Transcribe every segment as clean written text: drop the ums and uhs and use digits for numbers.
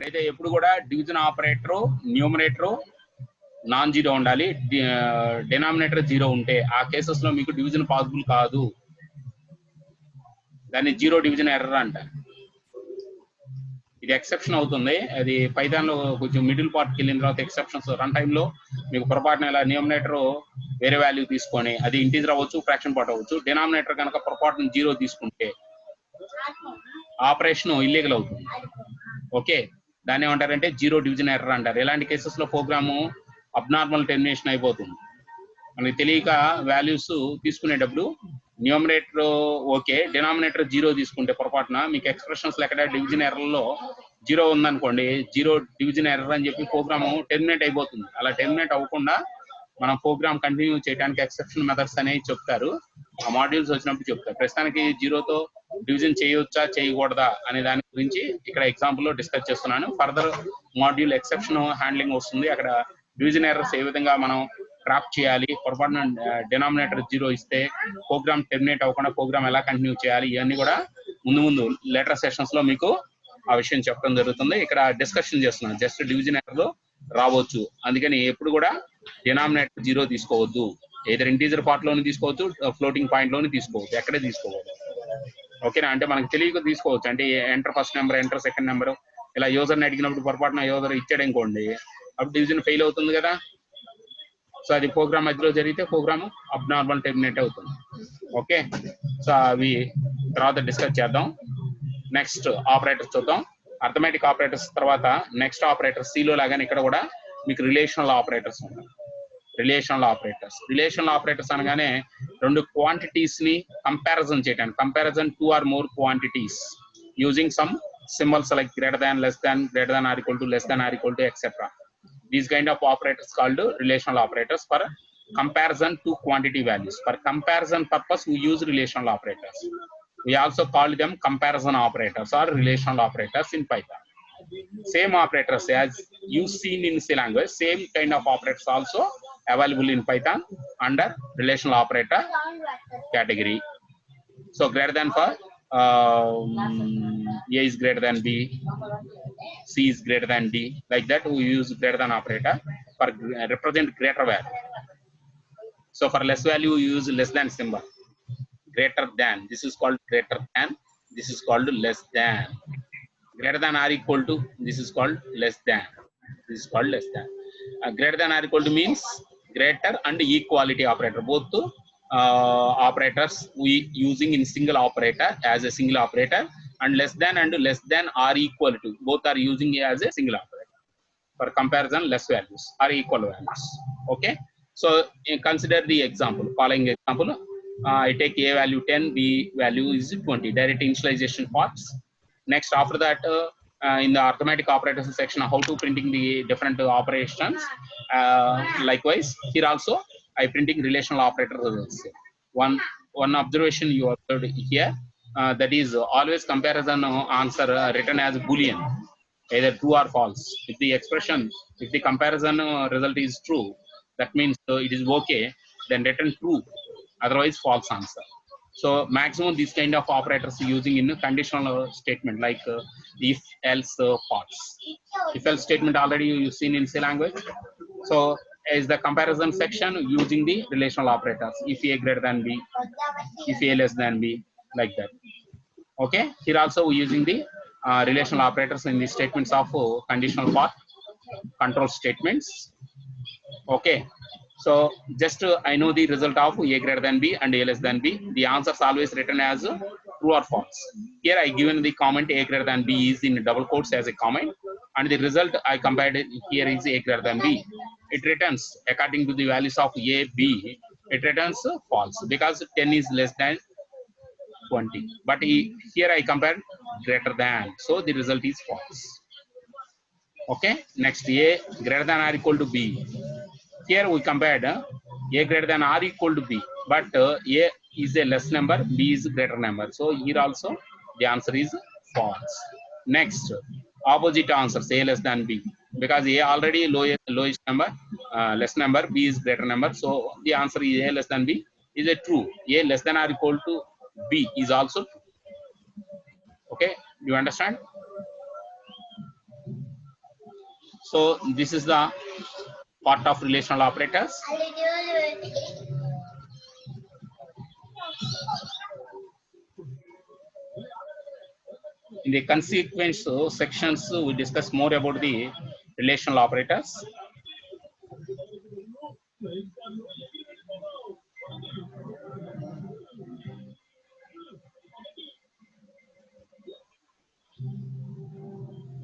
అయితే ఎప్పుడు కూడా division operator numerator non zero ఉండాలి, డినామినేటర్ జీరో ఉంటే ఆ కేసెస్ లో మీకు డివిజన్ పాసిబుల్ కాదు. దాన్ని జీరో డివిజన్ ఎర్రర్ అంటారు. ఇది ఎక్సెప్షన్ అవుతుంది. అది పైథాన్ లో కొంచెం మిడిల్ పార్ట్కి వెళ్ళిన తర్వాత ఎక్సెప్షన్స్ రన్ టైమ్ లో మీకు పొరపాటున ఇలా న్యూమరేటర్ వేరే వాల్యూ తీసుకొని అది ఇంటీజర్ అవ్వచ్చు, ఫ్రాక్షన్ పార్ట్ అవ్వచ్చు. డినామినేటర్ కనుక పొరపాటున జీరో తీసుకుంటే ఆపరేషన్ ఇల్లీగల్ అవుతుంది. ఓకే, దాన్ని ఏమంటారంటే జీరో డివిజన్ ఎర్రర్ అంటారు. ఇలాంటి కేసెస్ లో ప్రోగ్రాము అబ్నార్మల్ టెర్మినేషన్ అయిపోతుంది. మనకి తెలియక వాల్యూస్ తీసుకునేటప్పుడు న్యూమరేటర్ ఓకే, డినామినేటర్ జీరో తీసుకుంటే పొరపాటున మీకు ఎక్స్ప్రెషన్స్ ఎక్కడ డివిజన్ ఎర్రర్లో జీరో ఉందనుకోండి, జీరో డివిజన్ ఎర్రర్ అని చెప్పి ప్రోగ్రామ్ టెర్మినేట్ అయిపోతుంది. అలా టెర్మినేట్ అవ్వకుండా మనం ప్రోగ్రామ్ కంటిన్యూ చేయడానికి ఎక్సెప్షన్ మెథడ్స్ అనేవి చెప్తారు, ఆ మాడ్యూల్స్ వచ్చినప్పుడు చెప్తారు. ప్రస్తుతానికి జీరోతో డివిజన్ చేయవచ్చా చేయకూడదా అనే దాని గురించి ఇక్కడ ఎగ్జాంపుల్ లో డిస్కస్ చేస్తున్నాను. ఫర్దర్ మాడ్యూల్ ఎక్సెప్షన్ హ్యాండ్లింగ్ వస్తుంది, అక్కడ డివిజన్ ఎర్రర్స్ ఏ విధంగా మనం ట్రాప్ చేయాలి, పొరపాటున డినామినేటర్ జీరో ఇస్తే ప్రోగ్రామ్ టెర్మినేట్ అవ్వకుండా ప్రోగ్రామ్ ఎలా కంటిన్యూ చేయాలి, ఇవన్నీ కూడా ముందు లేటర్ సెషన్స్ లో మీకు ఆ విషయం చెప్పడం జరుగుతుంది. ఇక్కడ డిస్కషన్ చేస్తున్నాను, జస్ట్ డివిజన్ ఎర్రర్ రావచ్చు, అందుకని ఎప్పుడు కూడా డినామినేటర్ జీరో తీసుకోవద్దు. ఏదైనా ఇంటీజర్ పార్ట్ లోని తీసుకోవచ్చు, ఫ్లోటింగ్ పాయింట్ లోని తీసుకోవచ్చు, ఎక్కడే తీసుకోవద్దు. ఓకేనా, అంటే మనకు తెలియక తీసుకోవచ్చు. అంటే enter first number, enter second number, ఇలా యూజర్ని అడిగినప్పుడు పొరపాటున యూజర్ ఇచ్చాడు అనుకోండి, అప్పుడు డివిజన్ ఫెయిల్ అవుతుంది కదా. సో అది ప్రోగ్రామ్ మధ్యలో జరిగితే ప్రోగ్రామ్ అబ్నార్మల్ టెర్మినేట్ అవుతుంది. ఓకే, సో అవి తర్వాత డిస్కస్ చేద్దాం. నెక్స్ట్ ఆపరేటర్స్ చూద్దాం. అర్థమెటిక్ ఆపరేటర్స్ తర్వాత నెక్స్ట్ ఆపరేటర్ సిలో లాగానే ఇక్కడ కూడా మీకు రిలేషనల్ ఆపరేటర్స్ ఉంటాయి. రిలేషనల్ ఆపరేటర్స్ అనగానే రెండు క్వాంటిటీస్ ని కంపారిజన్ చేయడానికి, comparison two or more quantities using some symbols like greater than, less than, greater than or equal to, less than or equal to, etcetera. These kind of operators called relational operators for comparison to quantity values. For comparison purpose, we use relational operators. We also call them comparison operators or relational operators in Python. Same operators as you seen in C language, same kind of operators also available in Python under relational operator category. So greater than for A is greater than B, C is greater than D, like that we use greater than operator for represent greater value. So for less value we use less than symbol. Greater than, this is called greater than, this is called less than. Greater than or equal to, this is called less than, this is called less than. Greater than or equal to means greater and equality operator, both operators we using in single operator as a single operator, and less than or equal to, both are using as a single operator for comparison less values or equal values. Okay, so consider the example, following example. I take A value 10, B value is 20, direct initialization parts. Next, after that in the arithmetic operators section, how to printing the different operations. Likewise here also I printing relational operators. One observation you observed here, that is always comparison answer written as Boolean, either true or false. If the expression, if the comparison result is true, that means it is okay, then written true, otherwise false answer. So maximum these kind of operators using in a conditional statement like if else parts. If else statement already you've seen in C language. So is the comparison section using the relational operators, if A greater than B, if A less than B, like that. Okay, here also we using the relational operators in the statements of conditional part, control statements. Okay, so just I know the result of A greater than B and A less than B. The answer is always written as true or false. Here I given the comment A greater than B is in double quotes as a comment, and the result I compared here is A greater than B. It returns according to the values of A, B, it returns false because 10 is less than 20. But here I compared greater than, so the result is false. Okay, next A greater than or equal to B. Here we compared A greater than or equal to B, but A is a less number, B is a greater number. So here also the answer is false. Next, opposite answers, A less than B, because A already lowest number, less number, B is greater number. So the answer is A less than B is a true. A less than or equal to B is also true. Okay, do you understand? So this is the part of relational operators. In the consequence sections, we discuss more about the relational operators.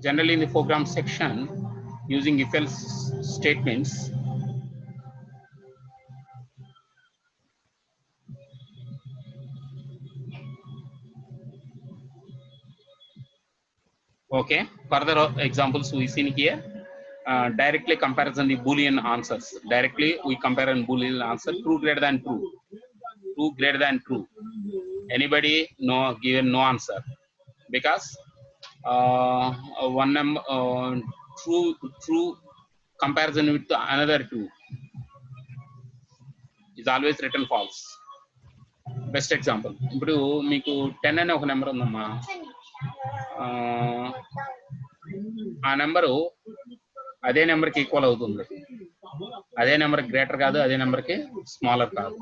Generally, in the program section, using if-else statements, okay. Further examples we seen here. Directly comparison the Boolean answers. Directly we compare a Boolean answer: true greater than true, true greater than true. Anybody no given no answer because one number true comparison with another two is always written false. Best example, ఇప్పుడు మీకు 10 అనే ఒక number ఉందమ్మా, ఆ number అదే నెంబర్కి equal అవుతుంది, అదే నెంబర్ గ్రేటర్ కాదు, అదే నెంబర్కి స్మాలర్ కాదు.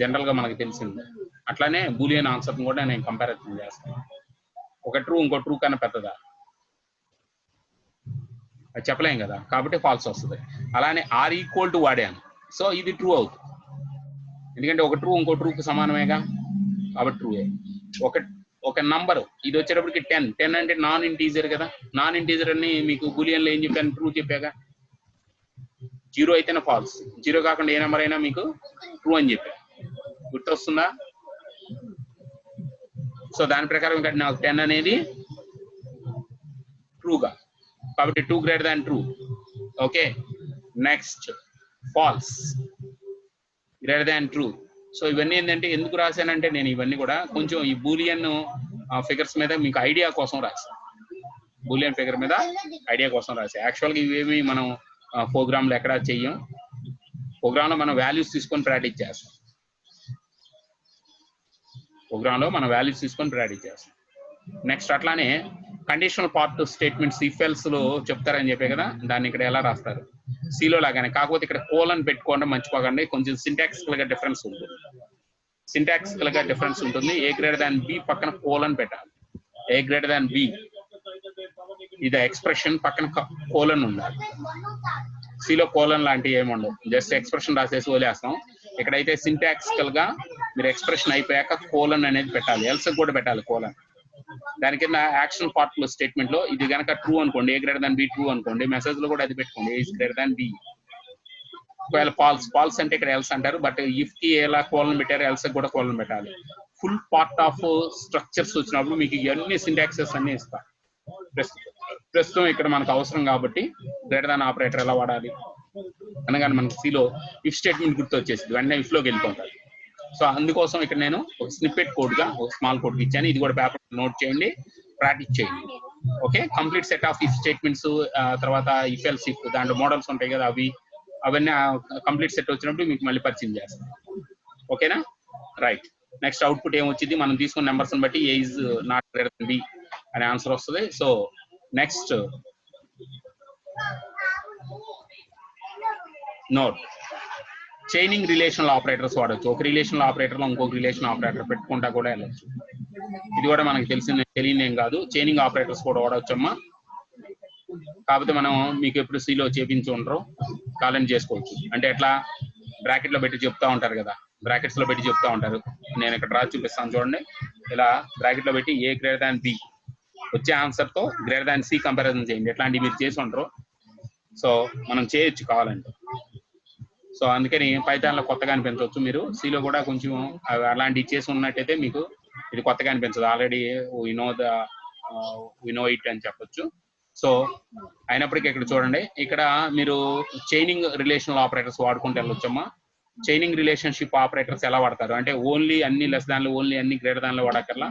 జనరల్ గా మనకు తెలిసింది. అట్లానే బూలియన్ ఆన్సర్ కూడా నేను కంపారిజన్ చేస్తాను. ఒక ట్రూ ఇంకో ట్రూ కన్నా పెద్దదా అది చెప్పలేం కదా, కాబట్టి ఫాల్స్ వస్తుంది. అలానే ఆర్ ఈక్వల్ టు వాడాను, సో ఇది ట్రూ అవుతుంది, ఎందుకంటే ఒక ట్రూ ఇంకో ట్రూకి సమానమేగా, కాబట్టి ట్రూ. ఒక నంబర్ ఇది వచ్చేటప్పటికి 10 అంటే నాన్ ఇంటీజర్ కదా, నాన్ ఇంటీజర్ అని మీకు బూలియన్లో ఏం చెప్పాను, ట్రూ చెప్పాగా. 0 అయితేనే ఫాల్స్, 0 కాకుండా ఏ నెంబర్ అయినా మీకు ట్రూ అని చెప్పాను, గుర్తొస్తుందా? సో దాని ప్రకారం ఇక్కడ నాకు 10 అనేది ట్రూగా, కాబట్టి 2 greater than true. Okay, next false greater than true. So ఇవన్నీ ఏంటంటే ఎందుకు రాశానంటే, నేను ఇవన్నీ కూడా కొంచెం ఈ బూలియన్ ఫిగర్స్ మీద మీకు ఐడియా కోసం రాశాను. బూలియన్ ఫిగర్ మీద ఐడియా కోసం రాశాను. యాక్చువల్గా ఇవేమి మనం ప్రోగ్రాంలో ఎక్కడా చెయ్యం, ప్రోగ్రాంలో మనం వాల్యూస్ తీసుకొని ప్రాక్టీస్ చేస్తాం. ప్రోగ్రాంలో మనం వాల్యూస్ తీసుకొని ప్రాక్టీస్ చేస్తాం. నెక్స్ట్ అట్లానే conditional part statements if else లో చెప్తారని చెప్పే కదా, దాన్ని ఇక్కడ ఎలా రాస్తారు సిలో లాగానే, కాకపోతే ఇక్కడ కోలన్ పెట్టుకోవడం మర్చిపోకండి, కొంచెం సింటాక్సికల్ గా డిఫరెన్స్ ఉంటుంది. సింటాక్సికల్ గా డిఫరెన్స్ ఉంటుంది. ఏ గ్రేటర్ దాన్ బి పక్కన కోలన్ పెట్టాలి. ఏ గ్రేటర్ దాన్ బి ఇది ఎక్స్ప్రెషన్ పక్కన కోలన్ ఉండాలి. సిలో కోలన్ లాంటివి ఏమి ఉండవు, జస్ట్ ఎక్స్ప్రెషన్ రాసేసి వదిలేస్తాం. ఇక్కడైతే సింటాక్సికల్ గా మీరు ఎక్స్ప్రెషన్ అయిపోయాక కోలన్ అనేది పెట్టాలి, ఎల్స్ కూడా పెట్టాలి కోలన్. దాని కింద యాక్షన్ పార్ట్ లో స్టేట్మెంట్ లో ఇది కనుక ట్రూ అనుకోండి, ఏ గ్రేటర్ దాన్ బి ట్రూ అనుకోండి, మెసేజ్ లో కూడా అది పెట్టుకోండి, ఏ గ్రేటర్ దాన్ బి. ఒకవేళ ఫాల్స్ అంటే ఇక్కడ ఎల్స్ అంటారు, బట్ ఇఫ్ కి ఎలా కోలన్ పెట్టారు, ఎల్స్ కూడా కోలన్ పెట్టాలి. ఫుల్ పార్ట్ ఆఫ్ స్ట్రక్చర్స్ వచ్చినప్పుడు మీకు ఇవన్నీ సింటాక్సెస్ అన్ని ఇస్తా. ప్రస్తుతం ఇక్కడ మనకు అవసరం కాబట్టి గ్రేటర్ దాన్ ఆపరేటర్ ఎలా వాడాలి అనగానే మనకి సిలో ఇఫ్ స్టేట్మెంట్ గుర్తు వచ్చేసింది, వెంటనే ఇఫ్ లోకి వెళ్ళిపోతారు. సో అందుకోసం ఇక్కడ నేను ఒక స్నిప్పెట్ కోడ్ గా ఒక స్మాల్ కోడ్ ఇచ్చాను, ఇది కూడా పేపర్ నోట్ చేయండి, ప్రాక్టీస్ చేయండి. Okay, complete set of if statements, తర్వాత ఇఫ్ ఎల్స్ ఇఫ్ దాంట్లో మోడల్స్ ఉంటాయి కదా, అవన్నీ కంప్లీట్ సెట్ వచ్చినప్పుడు మీకు మళ్ళీ పరిచయం చేస్తాను. ఓకేనా, రైట్. నెక్స్ట్ అవుట్పుట్ ఏమొచ్చింది, మనం తీసుకున్న నెంబర్స్ బట్టి a is not greater than b అనే ఆన్సర్ వస్తుంది. So next note, chaining relational operators వాడచ్చు. ఒక రిలేషనల్ ఆపరేటర్ లో ఇంకొక రిలేషన్ ఆపరేటర్ పెట్టుకుంటా కూడా వెళ్ళచ్చు. ఇది కూడా మనకి తెలియదేం కాదు, చైనింగ్ ఆపరేటర్స్ కూడా వాడవచ్చమ్మా. కాకపోతే మనం మీకు ఎప్పుడు సిలో చేపించి ఉండరు, కాలం చేసుకోవచ్చు. అంటే ఎట్లా, బ్రాకెట్ లో పెట్టి చెప్తా ఉంటారు కదా, బ్రాకెట్స్ లో పెట్టి చెప్తా ఉంటారు. నేను ఇక్కడ రా చూపిస్తాను చూడండి, ఇలా బ్రాకెట్ లో పెట్టి ఏ గ్రేటర్ దాన్ బి వచ్చే ఆన్సర్ తో గ్రేటర్ దాన్ సి కంపారిజన్ చేయండి. ఎట్లాంటివి మీరు చేసి ఉండరు, సో మనం చేయొచ్చు కావాలంటే. సో అందుకని పైథాన్ లో కొత్తగా అనిపించవచ్చు, మీరు సిలో కూడా కొంచెం అలాంటివి చేసి ఉన్నట్టయితే మీకు ఇది కొత్తగా అనిపించదు, ఆల్రెడీ వి నో ఇట్ అని చెప్పొచ్చు. సో అయినప్పటికీ ఇక్కడ చూడండి, ఇక్కడ మీరు చైనింగ్ రిలేషనల్ ఆపరేటర్స్ వాడుకుంటూ వెళ్ళొచ్చమ్మా. చైనింగ్ రిలేషన్షిప్ ఆపరేటర్స్ ఎలా వాడతారు అంటే, ఓన్లీ అన్ని లెస్ దాన్లో, ఓన్లీ అన్ని గ్రేటర్ దాన్లో వాడక్కర్లా,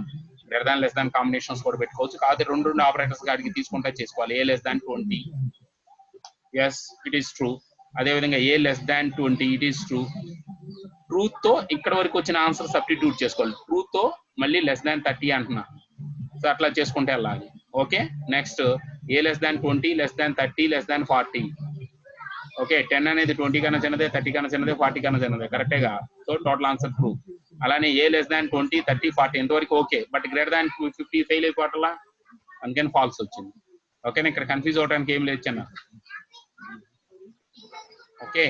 greater than less than combinations కూడా పెట్టుకోవచ్చు. కాకపోతే రెండు ఆపరేటర్స్ గారికి తీసుకుంటే చేసుకోవాలి. A less than 20, yes it is true. అదేవిధంగా A less than 20 it is true. Truth తో ఇక్కడ వరకు వచ్చిన ఆన్సర్ సబ్స్టిట్యూట్ చేసుకోవాలి, ట్రూత్ తో మళ్ళీ లెస్ దాన్ 30 అంటున్నా. సో అట్లా చేసుకుంటే వెళ్ళాలి. Okay, next A less than 20, less than 30, less than 40. Okay 10 అనేది 20 కన్నా చిన్నదే 30 కన్నా చిన్నదే 40 కన్నా చిన్నదే కరెక్టేగా సో టోటల్ ఆన్సర్ ట్రూ అలానే ఏ లెస్ దాన్ 20 30 40 ఎంతవరకు okay but greater than 50 fail అయిపోవట్లా అందుకని ఫాల్స్ వచ్చింది ఓకేనా ఇక్కడ కన్ఫ్యూజ్ అవడానికి ఏం లేదు చిన్న ఓకే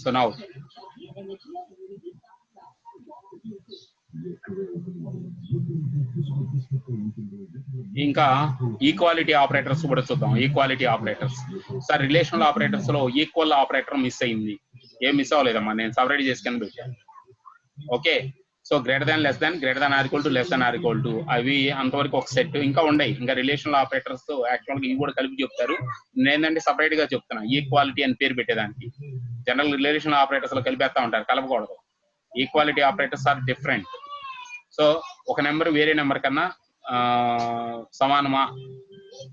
So now ఇంకా ఈక్వాలిటీ ఆపరేటర్స్ కూడా చూద్దాం equality operators sir relational operators లో ఈక్వల్ ఆపరేటర్ మిస్ అయింది ఏం మిస్ అవ్వలేదమ్మా నేను సపరేట్ చేసుకొని పెట్టాను okay so greater than less than greater than or equal to less than or equal to అవి అంతవరకు ఒక సెట్ ఇంకా ఉన్నాయి ఇంకా రిలేషనల్ ఆపరేటర్స్ యాక్చువల్ గా ఇవి కూడా కలిపి చెప్తారు నేనంటే సపరేట్ గా చెప్తున్నా ఈక్వాలిటీ అని పేరు పెట్టేదానికి జనరల్ రిలేషనల్ ఆపరేటర్స్ లో కలిపేస్తా ఉంటారు కలపకూడదు equality operators are different so ఒక నెంబర్ వేరే నెంబర్ కన్నా సమానమా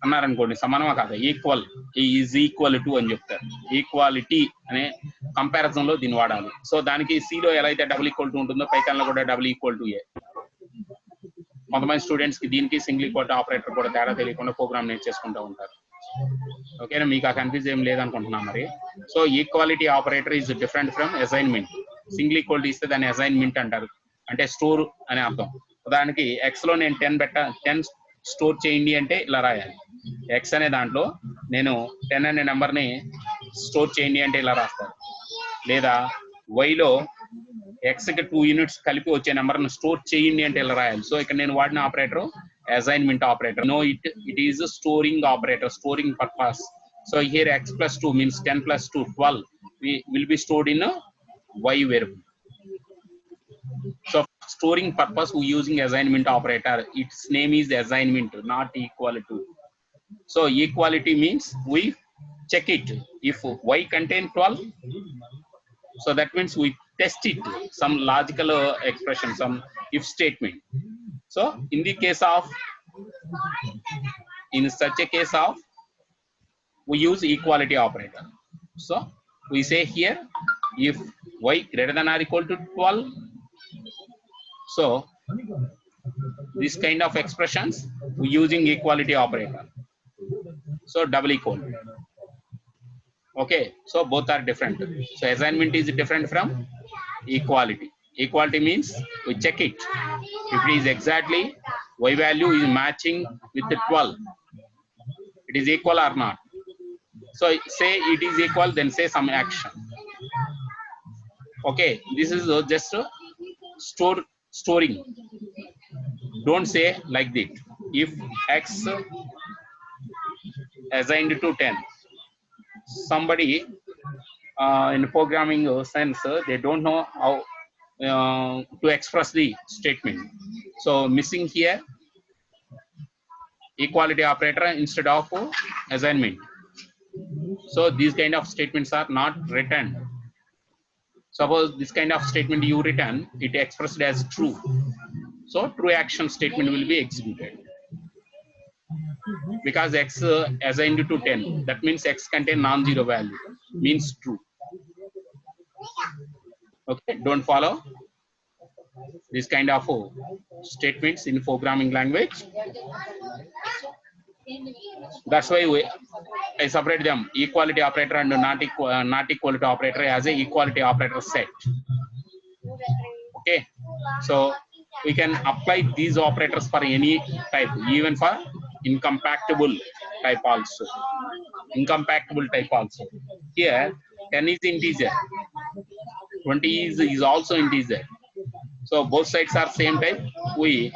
అన్నారనుకోండి సమానమా కాదు ఈక్వల్ ఈజ్ ఈక్వల్ టు అని చెప్తారు ఈక్వాలిటీ అనే కంపారిజన్ లో దీన్ని వాడాలి సో దానికి సిలో ఎలా అయితే డబుల్ ఈక్వల్ టు ఉంటుందో పైథాన్ లో కూడా డబుల్ ఈక్వల్ టు ఏ కొంతమంది స్టూడెంట్స్ కి దీనికి సింగిల్ ఈక్వల్ టు ఆపరేటర్ కూడా తేడా తెలియకుండా ప్రోగ్రామ్ నేర్చేసుకుంటూ ఉంటారు ఓకేనా మీకు ఆ కన్ఫ్యూజ్ ఏం లేదనుకుంటున్నా మరి so equality operator is different from assignment single equal to ఇస్తే దాన్ని అసైన్మెంట్ అంటారు అంటే స్టోర్ అనే అర్థం ఉదాహరణకి ఎక్స్ లో నేను 10 స్టోర్ చేయండి అంటే ఇలా రాయాలి ఎక్స్ అనే దాంట్లో నేను 10 అనే నెంబర్ ని స్టోర్ చేయండి అంటే ఇలా రాస్తాను లేదా వైలో ఎక్స్ కి 2 యూనిట్స్ కలిపి వచ్చే నెంబర్ ను స్టోర్ చేయండి అంటే ఇలా రాయాలి సో ఇక్కడ నేను వాడిన operator assignment operator no it is storing operator storing purpose so here x plus 2 means 10 plus 2 12 will be stored in a y variable. So storing purpose we using assignment operator, its name is assignment, not equal to. So equality means we check it if y contain 12, so that means we test it some logical expression, some if statement. So in the case of in such a case of we use equality operator. So we say here if y greater than or equal to 12, so this kind of expressions we using equality operator. So double equal. Okay, so both are different. So assignment is different from equality. Equality means we check it if it is exactly y value is matching with the 12, it is equal or not. So say it is equal, then say some action. Okay, this is just storing. Don't say like that. If x assigned to 10, somebody in programming sense they don't know how to express the statement, so missing here equality operator instead of assignment. So these kind of statements are not written. Suppose this kind of statement you written, it expressed as true, so true action statement will be executed because x assigned to 10, that means x contain non-zero value, means true. Okay, don't follow this kind of statements in programming language. That's why I separate them, equality operator and not equality operator, as a equality operator set. Okay, so we can apply these operators for any type, even for incompatible type also. Incompatible type also. Here 10 is integer, 20 is also integer, so both sides are same type. We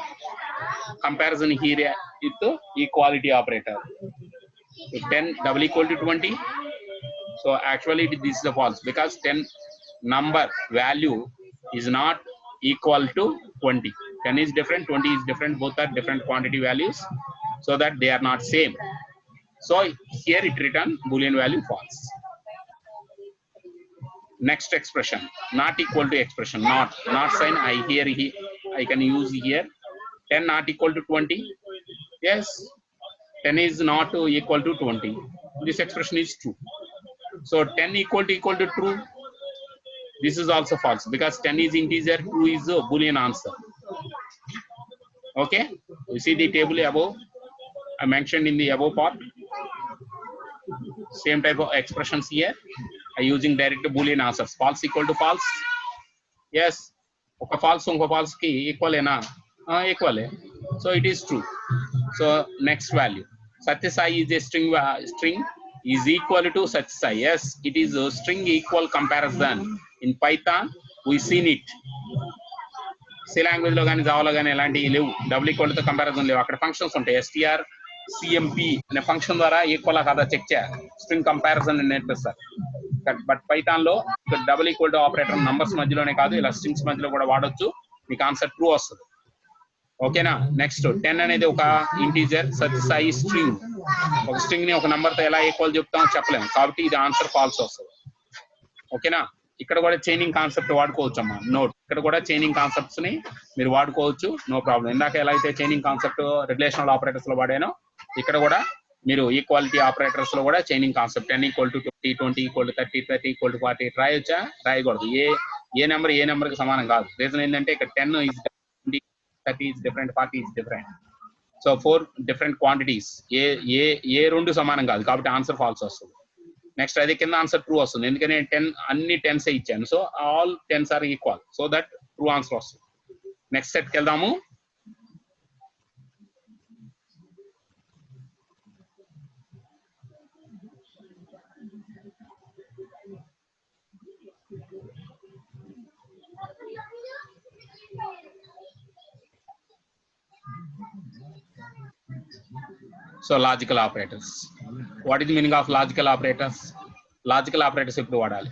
comparison here with the equality operator. If 10 double equal to 20, so actually this is a false because 10 number value is not equal to 20. 10 is different, 20 is different, both are different quantity values, so that they are not same. So here it return boolean value false. Next expression, not equal to expression, not sign I here I can use here. 10 not equal to 20, Yes, 10 is not equal to 20. This expression is true. So 10 equal to true. This is also false because 10 is integer, 2 is a Boolean answer. Okay, you see the table above. I mentioned in the above part. Same type of expressions here. I using direct Boolean answers. False equal to false. Yes. Okay, false ki equal na. Equal. So it is true. So next value. Satyasai is a string is equal to Satyasai. Yes, it is a string equal comparison. In Python, we seen it. C language లో కానీ జావాలో కానీ ఎలాంటివి లేవు. Double equal తో comparison లేవు. అక్కడ functions ఉంటాయి. STR CMP అనే ఫంక్షన్ ద్వారా ఈక్వల్ కాదా చెక్ చేయాలి. స్ట్రింగ్ కంపారిజన్ నేర్పిస్తారు. బట్ పైథాన్ లో double equal to operator numbers మధ్యలోనే కాదు, ఇలా స్ట్రింగ్స్ మధ్యలో కూడా వాడొచ్చు. మీకు ఆన్సర్ ట్రూ వస్తుంది. ఓకేనా. నెక్స్ట్ 10 అనేది ఒక ఇంటీజర్ సత్యసాయి స్ట్రింగ్. ఒక స్ట్రింగ్ ని ఒక నంబర్ తో ఎలా ఈక్వల్ చెప్తామో చెప్పలేము, కాబట్టి ఇది ఆన్సర్ ఫాల్స్ వస్తుంది. ఓకేనా. ఇక్కడ కూడా చైనింగ్ కాన్సెప్ట్ వాడుకోవచ్చు అమ్మా. నోట్, ఇక్కడ కూడా చైనింగ్ కాన్సెప్ట్స్ ని మీరు వాడుకోవచ్చు, నో ప్రాబ్లం. ఇందాక ఎలా అయితే చైనింగ్ కాన్సెప్ట్ రిలేషనల్ ఆపరేటర్స్ లో వాడానో, ఇక్కడ కూడా మీరు ఈక్వాలిటీ ఆపరేటర్స్ లో కూడా chaining concept 10 equal to 20, 20 equal to 30, 30 equal to 40 రాయొచ్చా? రాయకూడదు. ఏ నెంబర్ ఏ నెంబర్ కి సమానం కాదు. రీజన్ ఏంటంటే ఇక్కడ 10 is 20, 30 is different, 40 is different. So 4 different quantities. ఏ రెండు సమానం కాదు, కాబట్టి ఆన్సర్ ఫాల్స్ వస్తుంది. నెక్స్ట్ అదే కింద ఆన్సర్ ట్రూ వస్తుంది, ఎందుకంటే 10 అన్ని 10s ఇచ్చాను. So all 10s are equal, so that true answer వస్తుంది. నెక్స్ట్ సెట్ కి వెళ్దాము. So logical operators. What is the meaning of logical operators? Logical operators ఎప్పుడు వాడాలి?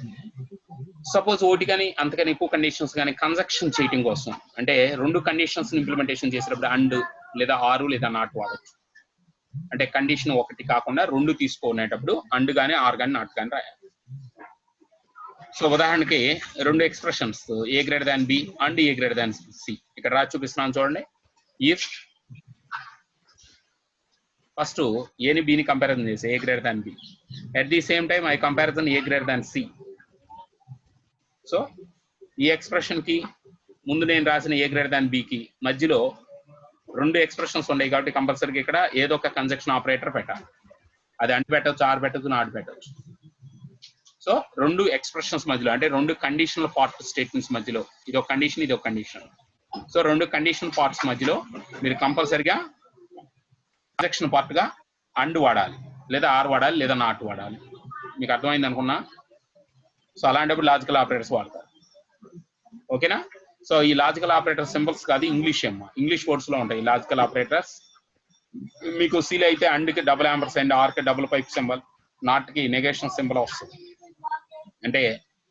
సపోజ్ ఒకటి కానీ అంతకని ఎక్కువ కండిషన్స్ కానీ కన్జక్షన్ చేయటం కోసం, అంటే రెండు కండిషన్స్ ఇంప్లిమెంటేషన్ చేసేటప్పుడు అండ్ లేదా ఆరు లేదా నాట్ వాడచ్చు. అంటే కండిషన్ ఒకటి కాకుండా రెండు తీసుకునేటప్పుడు అండ్ కానీ ఆర్ కానీ నాట్ కానీ రాయాలి. సో ఉదాహరణకి రెండు expressions a greater than B and A greater than c ఇక్కడ రాసి చూపిస్తున్నాను చూడండి. ఇఫ్ ఫస్ట్ ఏని బిని కంపారిజన్ చేసి A greater than B, at the same time I comparison A greater than C. So ఈ ఎక్స్ప్రెషన్ కి ముందు నేను రాసిన ఏ గ్రేటర్ దాన్ బికి మధ్యలో రెండు ఎక్స్ప్రెషన్స్ ఉన్నాయి, కాబట్టి కంపల్సరీగా ఇక్కడ ఏదో ఒక కంజక్షన్ ఆపరేటర్ పెట్టాలి. అది అంటు పెట్టవచ్చు, ఆర్ పెట్టచ్చు, నాట్ పెట్టవచ్చు. సో రెండు ఎక్స్ప్రెషన్స్ మధ్యలో, అంటే రెండు కండిషనల్ పార్ట్ స్టేట్మెంట్స్ మధ్యలో, ఇది ఒక కండిషన్, ఇది ఒక కండిషన్. సో రెండు కండిషన్ పార్ట్స్ మధ్యలో మీరు కంపల్సరీగా కంజక్షన్ పార్ట్ గా అండ్ వాడాలి, లేదా ఆర్ వాడాలి, లేదా నాట్ వాడాలి. మీకు అర్థమైంది అనుకున్నా. సో అలాంటప్పుడు లాజికల్ ఆపరేటర్స్ వాడతారు. ఓకేనా. సో ఈ లాజికల్ ఆపరేటర్ సింబల్స్ కాదు, ఇంగ్లీష్ అమ్మా, ఇంగ్లీష్ వర్డ్స్ లో ఉంటాయి లాజికల్ ఆపరేటర్స్. మీకు సీల్ అయితే అండ్ కి డబుల్ యాంపర్సెండ్, ఆర్ కి డబుల్ పైప్ సింబల్, నాట్ కి నెగేషన్ సింబల్ వస్తుంది. అంటే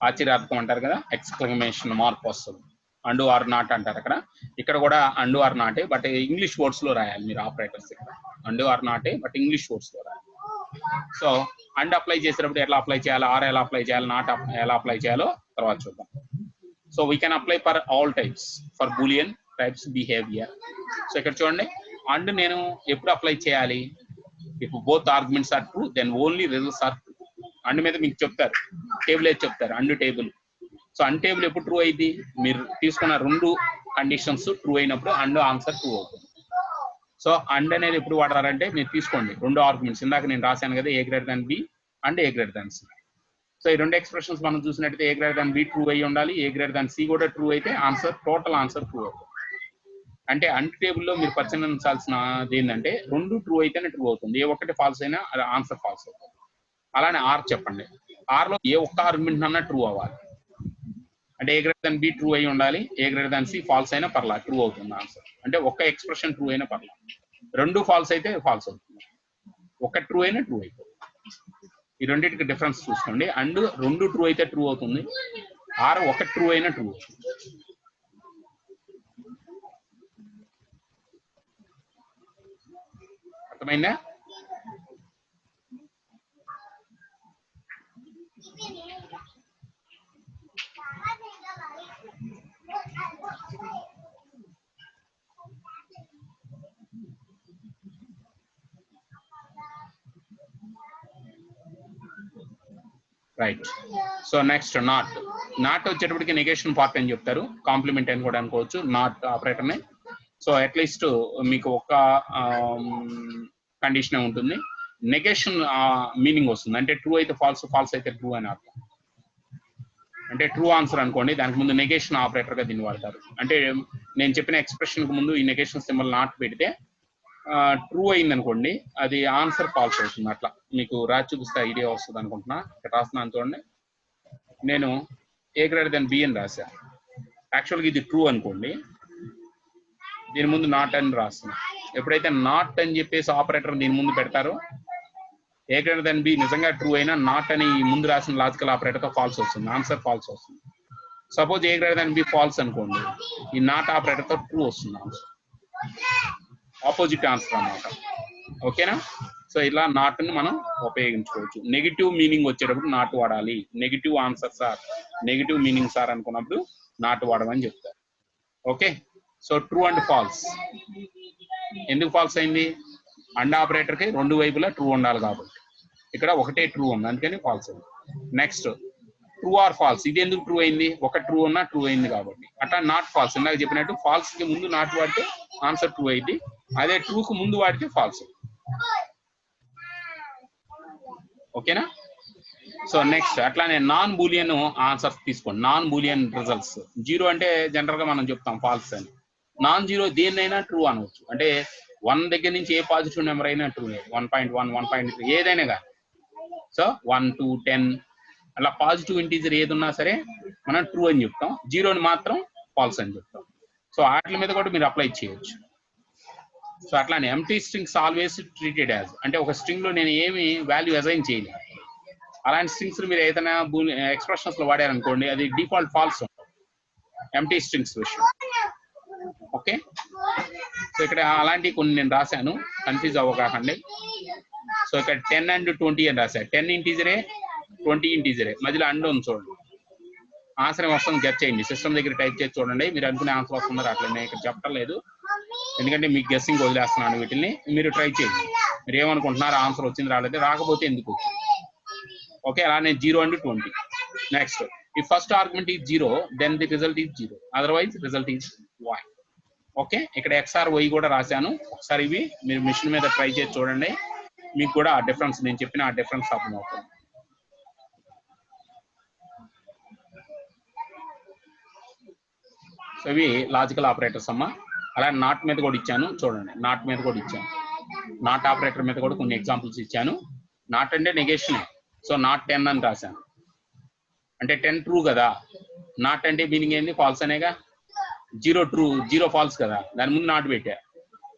ఆశ్చర్యార్థం అంటారు కదా, ఎక్స్క్లమేషన్ మార్క్ వస్తుంది. అండు ఆర్ నాట్ అంటారు అక్కడ. ఇక్కడ కూడా అండు ఆర్ నాటే, బట్ ఇంగ్లీష్ వర్డ్స్ లో రాయాలి మీరు ఆపరేటర్స్. ఇక్కడ అండు ఆర్ నాటే, బట్ ఇంగ్లీష్ వర్డ్స్ లో రాయాలి. సో అండ్ అప్లై చేసేటప్పుడు ఎట్లా అప్లై చేయాలి, ఆర్ ఎలా అప్లై చేయాలి, నాట్ ఎలా అప్లై చేయాలో తర్వాత చూద్దాం. So we can apply for all types, for boolean types behaviour. So ఇక్కడ చూడండి, అండ్ నేను ఎప్పుడు అప్లై చేయాలి? If both arguments are true then only results are true. And మీద మీకు చెప్తారు, టేబుల్ అయితే చెప్తారు and table. So and table ఎప్పుడు ట్రూ అయింది? మీరు తీసుకున్న రెండు కండిషన్స్ ట్రూ అయినప్పుడు అండ్ ఆన్సర్ ట్రూ అవుతుంది. సో అండ్ అనేది ఎప్పుడు వాడతారంటే, మీరు తీసుకోండి రెండు ఆర్గ్యుమెంట్స్, ఇందాక నేను రాశాను కదా, A greater than B and A greater than C. So ఈ రెండు ఎక్స్ప్రెషన్స్ మనం చూసినట్టయితే A greater than B true అయ్యి ఉండాలి, ఏ గ్రేటర్ దాన్ సి కూడా ట్రూ అయితే ఆన్సర్, టోటల్ ఆన్సర్ ట్రూ అవుతుంది. అంటే అండ్ టేబుల్లో మీరు పరిశీలించాల్సినది ఏంటంటే, రెండు ట్రూ అయితేనే ట్రూ అవుతుంది, ఏ ఒక్కటి ఫాల్స్ అయినా అది ఆన్సర్ ఫాల్స్ అవుతుంది. అలానే ఆర్ చెప్పండి, ఆర్ లో ఏ ఒక్క ఆర్గ్యుమెంట్ అన్నా ట్రూ అవ్వాలి. అంటే ఏ గ్రేటర్ దాన్ బి ట్రూ అయి ఉండాలి, A greater than C falls అయినా పర్లా ట్రూ అవుతుంది ఆన్సర్. అంటే ఒక్క ఎక్స్ప్రెషన్ ట్రూ అయినా పర్లా, రెండు ఫాల్స్ అయితే ఫాల్స్ అవుతుంది, ఒక ట్రూ అయినా ట్రూ అయిపోతుంది. ఈ రెండింటికి డిఫరెన్స్ చూసుకోండి. అండ్ రెండు ట్రూ అయితే ట్రూ అవుతుంది, ఆర్ ఒక ట్రూ అయినా ట్రూ అవుతుంది. అర్థమైందా? రైట్. సో నెక్స్ట్ నాట్ వచ్చేటప్పటికి నెగేషన్ పార్ట్ అని చెప్తారు, కాంప్లిమెంట్ అని కూడా అనుకోవచ్చు నాట్ ఆపరేటర్ని. సో అట్లీస్ట్ మీకు ఒక కండిషన్ ఉంటుంది, నెగేషన్ మీనింగ్ వస్తుంది. అంటే ట్రూ అయితే ఫాల్స్, ఫాల్స్ అయితే ట్రూ అని అర్థం. అంటే ట్రూ ఆన్సర్ అనుకోండి, దానికి ముందు నెగేషన్ ఆపరేటర్ గా దీన్ని వాడతారు. అంటే నేను చెప్పిన ఎక్స్ప్రెషన్ కు ముందు ఈ నెగేషన్ సింబల్ నాట్ పెడితే ట్రూ అయింది అనుకోండి, అది ఆన్సర్ ఫాల్స్ అవుతుంది. అట్లా మీకు రాసి చూపిస్తే ఐడియా వస్తుంది అనుకుంటున్నా. ఇక్కడ రాస్తున్నాను చూడండి, నేను ఏ గ్రేటర్ దెన్ బి అని రాశా. యాక్చువల్గా ఇది ట్రూ అనుకోండి, దీని ముందు నాట్ అని రాస్తున్నా. ఎప్పుడైతే నాట్ అని చెప్పేసి ఆపరేటర్ దీని ముందు పెడతారో, ఏ గ్రేటర్ దెన్ బి నిజంగా ట్రూ అయినా నాట్ అని ముందు రాసిన లాజికల్ ఆపరేటర్తో ఫాల్స్ వస్తుంది, ఆన్సర్ ఫాల్స్ వస్తుంది. Suppose a greater than b false అనుకోండి, ఈ నాట్ ఆపరేటర్తో ట్రూ వస్తుంది ఆన్సర్, ఆపోజిట్ ఆన్సర్ అన్నమాట. ఓకేనా? సో ఇలా నాట్ని మనం ఉపయోగించుకోవచ్చు. నెగిటివ్ మీనింగ్ వచ్చేటప్పుడు నాట్ వాడాలి. Negative answer sir, negative meaning sir అనుకున్నప్పుడు నాట్ వాడమని చెప్తారు. Okay, so true and false. ఎందుకు ఫాల్స్ అయింది? అండ్ ఆపరేటర్కి రెండు వైపులా ట్రూ ఉండాలి కాబట్టి, ఇక్కడ ఒకటే ట్రూ ఉంది, అందుకని ఫాల్స్ అయింది. Next true or false. ఇది ఎందుకు ట్రూ అయింది? ఒక ట్రూ ఉన్నా ట్రూ అయింది కాబట్టి. అట్లా నాట్ ఫాల్స్, ఇందాక చెప్పినట్టు ఫాల్స్ కి ముందు నాట్ వాడితే ఆన్సర్ ట్రూ అయింది, అదే ట్రూ కు ముందు వాడితే ఫాల్స్. ఓకేనా? సో నెక్స్ట్ అట్లానే నాన్ బూలియన్ ఆన్సర్స్ తీసుకోండి. Non Boolean results. 0 అంటే జనరల్ గా మనం చెప్తాం ఫాల్స్ అని. నాన్ జీరో దేన్నైనా ట్రూ అనవచ్చు. అంటే 1 దగ్గర నుంచి ఏ పాజిటివ్ నెంబర్ అయినా ట్రూ, 1.1, 1.3 ఏదైనా కానీ. సో 1, 2, 10 అలా పాజిటివ్ ఇంటీజర్ ఏది ఉన్నా సరే మనం ట్రూ అని చెప్తాం, 0ని మాత్రం ఫాల్స్ అని చెప్తాం. సో వాటి మీద కూడా మీరు అప్లై చేయొచ్చు. సో అట్లానే empty strings always treated as, అంటే ఒక స్ట్రింగ్ లో నేను ఏమి వాల్యూ అసైన్ చేయలేదు, అలాంటి స్ట్రింగ్స్ మీరు ఏదైనా ఎక్స్ప్రెషన్స్ లో వాడారనుకోండి, అది డిఫాల్ట్ ఫాల్స్ ఉంటుంది ఎంప్టీ స్ట్రింగ్స్ విషయం. ఓకే, సో ఇక్కడ అలాంటివి కొన్ని నేను రాశాను, కన్ఫ్యూజ్ అవ్వకండి. సో ఇక్కడ 10 and 20 అని రాశా. 10 ఇంటీజరే, 20 ఇంటీజరే, మధ్యలో అండ్ ఉంది చూడండి. ఆన్సర్ వస్తుంది, గెట్ చేయండి. సిస్టమ్ దగ్గర టైప్ చేసి చూడండి, మీరు అనుకునే ఆన్సర్ వస్తుందో అట్లా. నేను ఇక్కడ చెప్పడం లేదు, ఎందుకంటే మీకు గెస్సింగ్ వదిలేస్తున్నాను. వీటిని మీరు ట్రై చేయండి. మీరు ఏమనుకుంటున్నారు, ఆన్సర్ వచ్చింది రాలేదు, రాకపోతే ఎందుకు. ఓకే, అలానే 0 and 20. నెక్స్ట్, ఈ first argument is 0, then the result is 0, otherwise result is y. Okay, ఇక్కడ XR Y కూడా రాశాను. ఒకసారి ఇవి మీరు మిషన్ మీద ట్రై చేసి చూడండి, మీకు కూడా ఆ డిఫరెన్స్, నేను చెప్పిన ఆ డిఫరెన్స్ అర్థం అవుతుంది. సో ఇవి లాజికల్ ఆపరేటర్స్ అమ్మా. అలా నాట్ మీద కూడా ఇచ్చాను చూడండి, నాట్ మీద కూడా ఇచ్చాను, నాట్ ఆపరేటర్ మీద కూడా కొన్ని ఎగ్జాంపుల్స్ ఇచ్చాను. నాట్ అంటే నెగేషనే. సో నాట్ 10 అని రాశాను, అంటే 10 ట్రూ కదా. నాట్ అంటే మీనింగ్ ఏంది? ఫాల్స్ అనేగా. 0 ట్రూ, 0 ఫాల్స్ కదా, దాని ముందు నాట్ పెట్టా.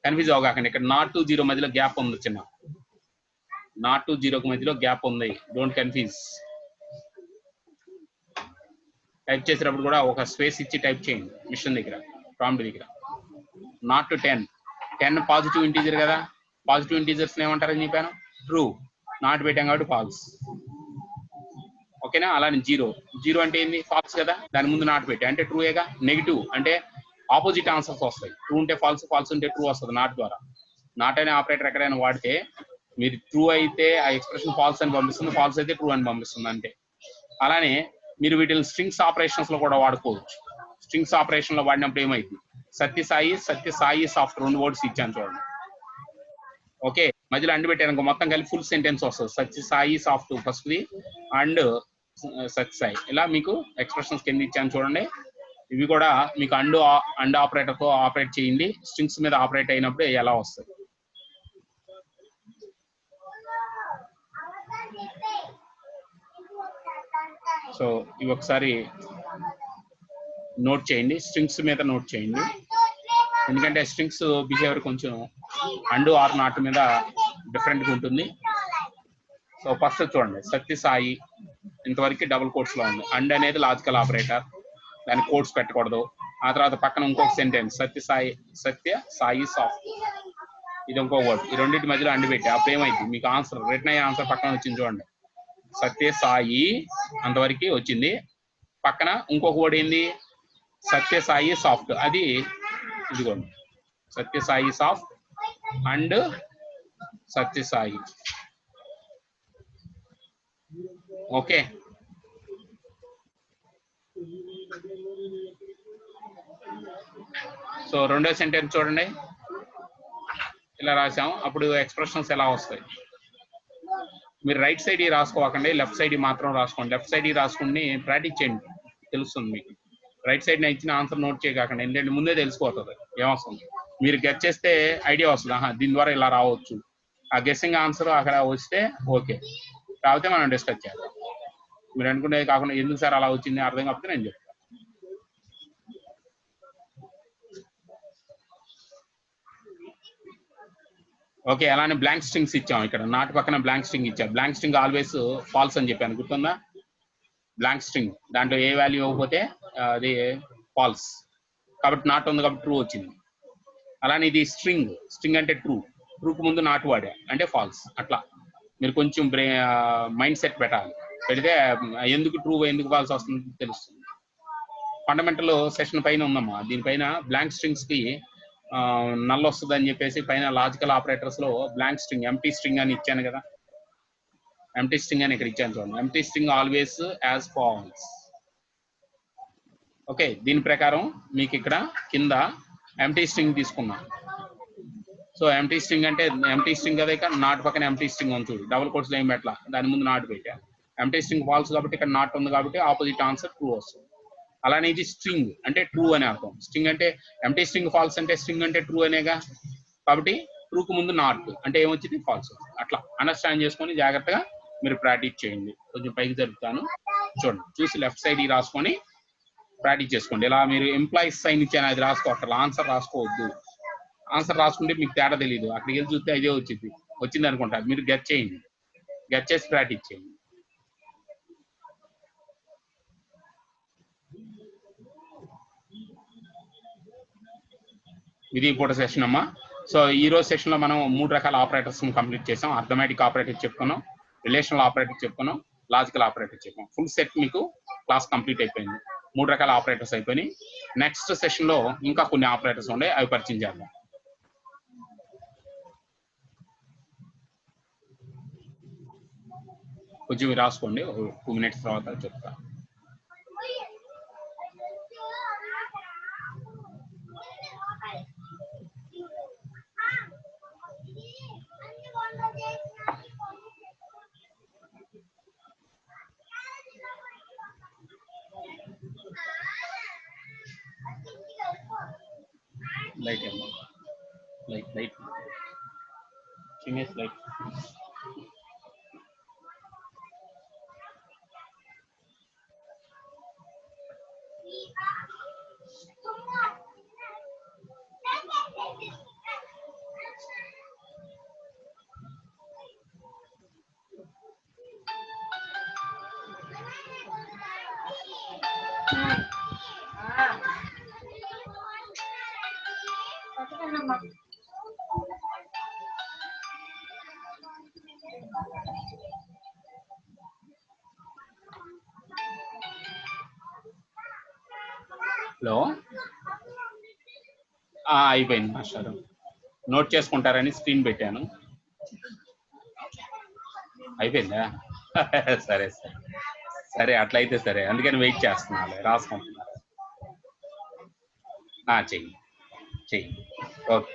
కన్ఫ్యూజ్ అవగాకండి, ఇక్కడ నాట్ టు 0 మధ్యలో గ్యాప్ ఉంది, చిన్న నాట్ టు 0 మధ్యలో గ్యాప్ ఉంది, డోంట్ కన్ఫ్యూజ్. టైప్ చేసేటప్పుడు కూడా ఒక స్పేస్ ఇచ్చి టైప్ చేయండి మిషన్ దగ్గర, ప్రాంప్ట్ దగ్గర. నాట్ టు 10 పాజిటివ్ ఇంటీజర్ కదా, పాజిటివ్ ఇంటీజర్స్ ఏమంటారని చెప్పాను, ట్రూ. నాట్ పెట్టాం కాబట్టి ఫాల్స్. ఓకేనా? అలానే 0 అంటే ఏంది? ఫాల్స్ కదా, దాని ముందు నాట్ పెట్టా, అంటే ట్రూయేగా. నెగిటివ్ అంటే ఆపోజిట్ ఆన్సర్స్ వస్తాయి, ట్రూ ఉంటే ఫాల్స్, ఫాల్స్ ఉంటే ట్రూ వస్తుంది నాట్ ద్వారా. నాట్ అనే ఆపరేటర్ ఎక్కడైనా వాడితే మీరు ట్రూ అయితే ఆ ఎక్స్ప్రెషన్ ఫాల్స్ అని పంపిస్తుంది, ఫాల్స్ అయితే ట్రూ అని పంపిస్తుంది అంతే. అలానే మీరు వీటిని స్ట్రింగ్స్ ఆపరేషన్స్ లో కూడా వాడుకోవచ్చు. స్ట్రింగ్స్ ఆపరేషన్ లో వాడినప్పుడు ఏమైంది? సత్యసాయి సాఫ్ట్ 2 వర్డ్స్ ఇచ్చాను చూడండి. ఓకే, మధ్యలో అండ్ పెట్టాను, మొత్తం కలిపి ఫుల్ సెంటెన్స్ వస్తుంది. సత్యసాయి సాఫ్ట్ ఫస్ట్ది, అండ్ సత్యసాయి. ఇలా మీకు ఎక్స్ప్రెషన్స్ కింద ఇచ్చాను చూడండి. ఇవి కూడా మీకు అండ్ ఆపరేటర్ తో ఆపరేట్ చేయండి, స్ట్రింగ్స్ మీద ఆపరేట్ అయినప్పుడు ఎలా వస్తుంది. సో ఇవి ఒకసారి నోట్ చేయండి, స్ట్రింగ్స్ మీద నోట్ చేయండి, ఎందుకంటే స్ట్రింగ్స్ బిహేవియర్ కొంచెం అండ్ ఆర్ నాట్ మీద డిఫరెంట్గా ఉంటుంది. సో ఫస్ట్ చూడండి, సత్యసాయి ఇంతవరకు డబుల్ కోట్స్ లో ఉంది. అండ్ అనేది లాజికల్ ఆపరేటర్, దానికి కోట్స్ పెట్టకూడదు. ఆ తర్వాత పక్కన ఇంకొక సెంటెన్స్, సత్య సాయి సాఫ్ట్, ఇది ఇంకో వర్డ్. ఈ రెండింటి మధ్యలో అండ్ పెట్టి అప్పుడు ఏమైంది? మీకు ఆన్సర్, రిటర్న్ అయ్యే ఆన్సర్ పక్కన వచ్చింది చూడండి, సత్య సాయి అంతవరకు వచ్చింది. పక్కన ఇంకొక వర్డ్ ఏంది? సత్య సాయి సాఫ్ట్, అది ఇదిగోండి, Satya Sai soft and Satya Sai. Okay, so రెండో సెంటెన్స్ చూడండి, ఇలా రాసాం. అప్పుడు ఎక్స్ప్రెషన్స్ ఎలా వస్తాయి? మీరు రైట్ సైడ్ రాసుకోకండి, లెఫ్ట్ సైడ్ మాత్రం రాసుకోండి. లెఫ్ట్ సైడ్ రాసుకుని ప్రాక్టీస్ చేయండి, తెలుస్తుంది మీకు. రైట్ సైడ్ ఇచ్చిన ఆన్సర్ నోట్ చేయకండి, ఎందుకంటే ముందే తెలిసిపోతుంది ఏమొస్తుంది. మీరు గెస్ చేస్తే ఐడియా వస్తుంది, దీని ద్వారా ఇలా రావచ్చు. ఆ గెస్సింగ్ ఆన్సర్ అక్కడ వస్తే ఓకే, కాకపోతే మనం డిస్కస్ చేద్దాం. మీరు అనుకునేది కాకుండా ఎందుకు సార్ అలా వచ్చింది అర్థం కాకపోతే నేను చెప్తాను. ఓకే, అలానే బ్లాంక్ స్ట్రింగ్స్ ఇచ్చాం. ఇక్కడ నాట్ పక్కన బ్లాంక్ స్ట్రింగ్ ఇచ్చాం. బ్లాంక్ స్ట్రింగ్ ఆల్వేస్ ఫాల్స్ అని చెప్పాను, గుర్తుందా? బ్లాంక్ స్ట్రింగ్ దాంట్లో ఏ వాల్యూ ఇవ్వకపోతే అది ఫాల్స్, కాబట్టి నాట్ ఉంది కాబట్టి ట్రూ వచ్చింది. అలానే ఇది స్ట్రింగ్, స్ట్రింగ్ అంటే ట్రూ, ట్రూకి ముందు నాట్ వాడా అంటే ఫాల్స్. అట్లా మీరు కొంచెం మైండ్ సెట్ పెట్టాలి, పెడితే ఎందుకు ట్రూ ఎందుకు ఫాల్స్ వస్తుంది తెలుస్తుంది. ఫండమెంటల్ సెషన్ పైన ఉందమ్మా, దీనిపైన బ్లాంక్ స్ట్రింగ్స్ కి నల్ వస్తుంది అని చెప్పేసి పైన లాజికల్ ఆపరేటర్స్ లో బ్లాంక్ స్ట్రింగ్ ఎంప్టీ స్ట్రింగ్ అని ఇచ్చాను కదా. ఎంప్టీ స్ట్రింగ్ అని ఇక్కడ ఇచ్చాను చూడండి. Empty string always as false. Okay, దీని ప్రకారం మీకు ఇక్కడ కింద ఎంప్టీ స్ట్రింగ్ తీసుకున్నాం. సో ఎంప్టీ స్ట్రింగ్ అంటే ఎంప్టీ స్ట్రింగ్ కదా, ఇక్కడ నాట్ పక్కన ఎంప్టీ స్ట్రింగ్ ఉంది చూడు, డబుల్ కోట్స్ ఏం పెట్టాల, దాని ముందు నాట్ పెట్టా. ఎంప్టీ స్ట్రింగ్ ఫాల్స్ కాబట్టి ఇక్కడ నాట్ ఉంది కాబట్టి ఆపోజిట్ ఆన్సర్ ట్రూ వస్తుంది. అలానే ఇది స్ట్రింగ్ అంటే ట్రూ అని అర్థం. స్ట్రింగ్ అంటే ఎంప్టీ స్ట్రింగ్ ఫాల్స్ అంటే స్ట్రింగ్ అంటే ట్రూ అనేగా, కాబట్టి ట్రూకు ముందు నాట్ అంటే ఏమొచ్చింది ఫాల్స్. అట్లా అండర్స్టాండ్ చేసుకొని జాగ్రత్తగా మీరు ప్రాక్టీస్ చేయండి. కొంచెం పైకి జరుపుతాను చూడండి, చూసి లెఫ్ట్ సైడ్ రాసుకొని ప్రాక్టీస్ చేసుకోండి. ఇలా మీరు ఎంప్లాయీస్ సైన్ ఇచ్చాను అది రాసుకోవట్లేదు, ఆన్సర్ రాసుకోవద్దు. ఆన్సర్ రాసుకుంటే మీకు తేడా తెలియదు, అక్కడికి వెళ్ళి చూస్తే ఇదే వచ్చింది అనుకుంటారు. మీరు గెట్ చేయండి, గెట్ చేసి ప్రాక్టీస్ చేయండి. ఇది ఇప్పుడు సెషన్ అమ్మా. సో ఈ రోజు సెషన్ లో మనం 3 రకాల ఆపరేటర్స్ కంప్లీట్ చేసాం. అర్థమెటిక్ ఆపరేటర్ చెప్పుకున్నాం, రిలేషనల్ ఆపరేటర్ చెప్పుకున్నాం, లాజికల్ ఆపరేటర్ చెప్పాం. ఫుల్ సెట్ మీకు క్లాస్ కంప్లీట్ అయిపోయింది. 3 రకాల ఆపరేటర్స్ అయిపోయినాయి. నెక్స్ట్ సెషన్ లో ఇంకా కొన్ని ఆపరేటర్స్ ఉన్నాయి, అవి పరిచయం చేద్దాం. కొంచెం రాసుకోండి, 2 minutes తర్వాత చెప్తా. లైట్ ఏమో లైట్ చిన్నస్ లైట్. హలో, అయిపోయింది మాస్టర్. నోట్ చేసుకుంటారని స్క్రీన్ పెట్టాను. అయిపోయిందా? సరే సరే సరే, అట్లయితే సరే, అందుకని వెయిట్ చేస్తున్నాను, రాసుకుంటున్నారు. చెయ్యి చెయ్యి. ఓకే.